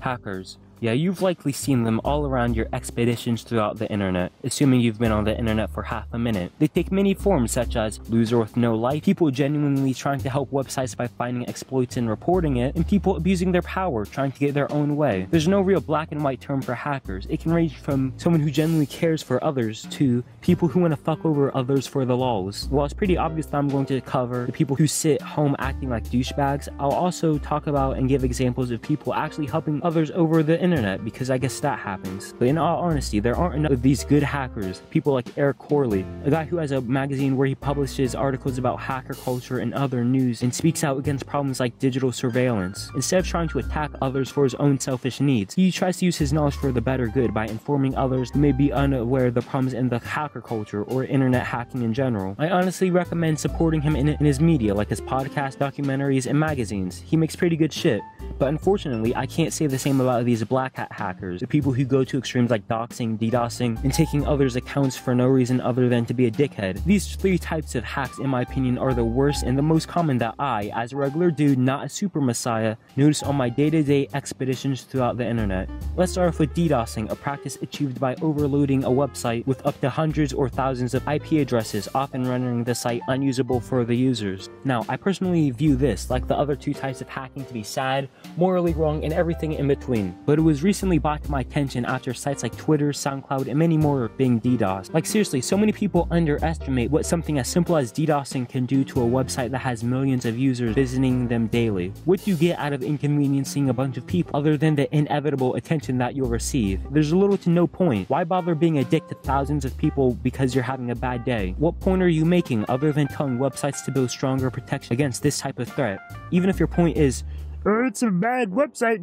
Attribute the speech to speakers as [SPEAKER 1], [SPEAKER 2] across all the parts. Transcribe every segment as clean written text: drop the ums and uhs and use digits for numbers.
[SPEAKER 1] Hackers. Yeah, you've likely seen them all around your expeditions throughout the internet, assuming you've been on the internet for half a minute. They take many forms such as loser with no life, people genuinely trying to help websites by finding exploits and reporting it, and people abusing their power, trying to get their own way. There's no real black and white term for hackers. It can range from someone who genuinely cares for others to people who want to fuck over others for the lols. While it's pretty obvious that I'm going to cover the people who sit home acting like douchebags, I'll also talk about and give examples of people actually helping others over the internet, because I guess that happens. But in all honesty, there aren't enough of these good hackers. People like Eric Corley, a guy who has a magazine where he publishes articles about hacker culture and other news and speaks out against problems like digital surveillance. Instead of trying to attack others for his own selfish needs, he tries to use his knowledge for the better good by informing others who may be unaware of the problems in the hacker culture or internet hacking in general. I honestly recommend supporting him in his media, like his podcasts, documentaries, and magazines. He makes pretty good shit. But unfortunately, I can't say the same about these black hat hackers, the people who go to extremes like doxing, DDoSing, and taking others' accounts for no reason other than to be a dickhead. These three types of hacks, in my opinion, are the worst and the most common that I, as a regular dude, not a super messiah, notice on my day-to-day expeditions throughout the internet. Let's start off with DDoSing, a practice achieved by overloading a website with up to hundreds or thousands of IP addresses, often rendering the site unusable for the users. Now, I personally view this, like the other two types of hacking, to be sad, morally wrong, and everything in between. But it was recently brought to my attention after sites like Twitter, SoundCloud, and many more are being DDoSed. Like seriously, so many people underestimate what something as simple as DDoSing can do to a website that has millions of users visiting them daily. What do you get out of inconveniencing a bunch of people other than the inevitable attention that you'll receive? There's little to no point. Why bother being a dick to thousands of people because you're having a bad day? What point are you making other than telling websites to build stronger protection against this type of threat? Even if your point is, it's a bad website,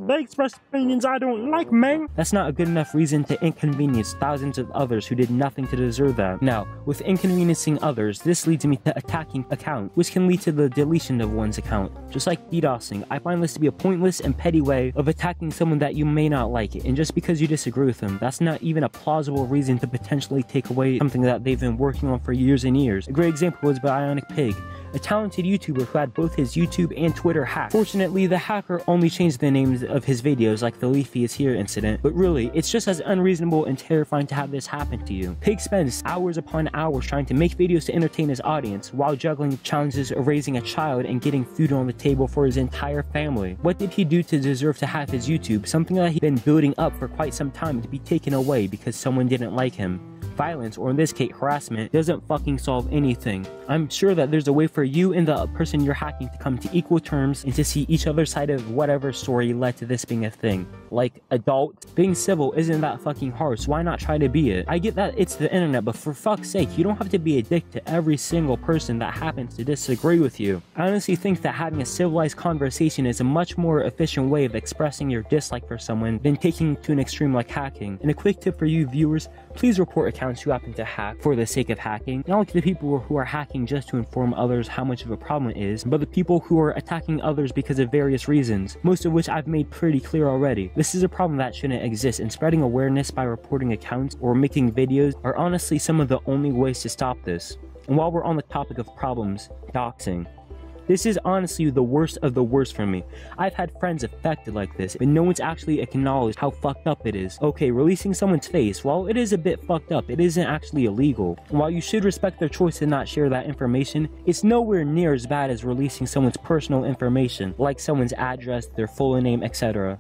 [SPEAKER 1] they express opinions I don't like, man. That's not a good enough reason to inconvenience thousands of others who did nothing to deserve that. Now, with inconveniencing others, this leads me to attacking accounts, which can lead to the deletion of one's account. Just like DDoSing, I find this to be a pointless and petty way of attacking someone that you may not like, and just because you disagree with them, that's not even a plausible reason to potentially take away something that they've been working on for years and years. A great example was Bionic Pig, a talented YouTuber who had both his YouTube and Twitter hacked. Fortunately, the hacker only changed the names of his videos, like the Leafy is Here incident, but really, it's just as unreasonable and terrifying to have this happen to you. Pig spends hours upon hours trying to make videos to entertain his audience, while juggling challenges of raising a child and getting food on the table for his entire family. What did he do to deserve to have his YouTube, something that he'd been building up for quite some time, to be taken away because someone didn't like him? Violence, or in this case harassment, doesn't fucking solve anything. I'm sure that there's a way for you and the person you're hacking to come to equal terms and to see each other's side of whatever story led to this being a thing. Like, adults, being civil isn't that fucking hard, so why not try to be it? I get that it's the internet, but for fuck's sake, you don't have to be a dick to every single person that happens to disagree with you. I honestly think that having a civilized conversation is a much more efficient way of expressing your dislike for someone than taking it to an extreme like hacking. And a quick tip for you viewers, please report accounts who happen to hack for the sake of hacking. Not only the people who are hacking just to inform others how much of a problem it is, but the people who are attacking others because of various reasons, most of which I've made pretty clear already. This is a problem that shouldn't exist, and spreading awareness by reporting accounts or making videos are honestly some of the only ways to stop this. And while we're on the topic of problems, doxing. This is honestly the worst of the worst for me. I've had friends affected like this, but no one's actually acknowledged how fucked up it is. Okay, releasing someone's face, while it is a bit fucked up, it isn't actually illegal. And while you should respect their choice to not share that information, it's nowhere near as bad as releasing someone's personal information, like someone's address, their full name, etc.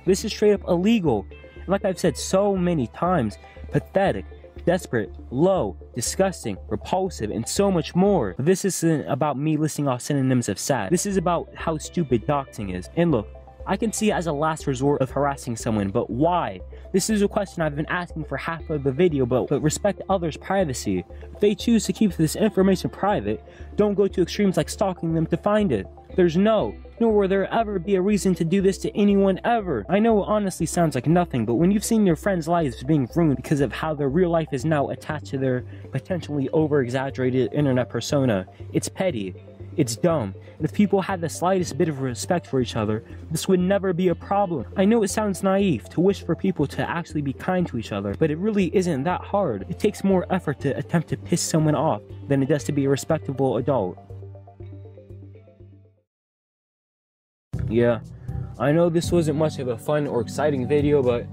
[SPEAKER 1] This is straight up illegal. And like I've said so many times, pathetic, desperate, low, disgusting, repulsive, and so much more. But this isn't about me listing off synonyms of sad. This is about how stupid doxing is. And look, I can see it as a last resort of harassing someone, but why? This is a question I've been asking for half of the video, but respect others' privacy. If they choose to keep this information private, don't go to extremes like stalking them to find it. There's nor will there ever be a reason to do this to anyone ever. I know it honestly sounds like nothing, but when you've seen your friends' lives being ruined because of how their real life is now attached to their potentially over-exaggerated internet persona, it's petty. It's dumb. And if people had the slightest bit of respect for each other, this would never be a problem. I know it sounds naive to wish for people to actually be kind to each other, but it really isn't that hard. It takes more effort to attempt to piss someone off than it does to be a respectable adult. Yeah, I know this wasn't much of a fun or exciting video, but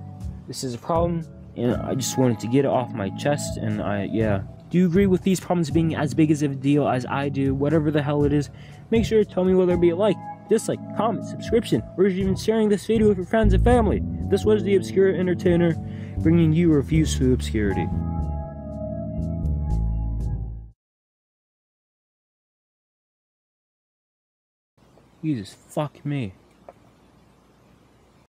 [SPEAKER 1] this is a problem, and I just wanted to get it off my chest, and yeah. Do you agree with these problems being as big as a deal as I do? Whatever the hell it is, make sure to tell me whether it be a like, dislike, comment, subscription, or even sharing this video with your friends and family. This was the Obscure Entertainer, bringing you reviews to obscurity. Jesus, fuck me.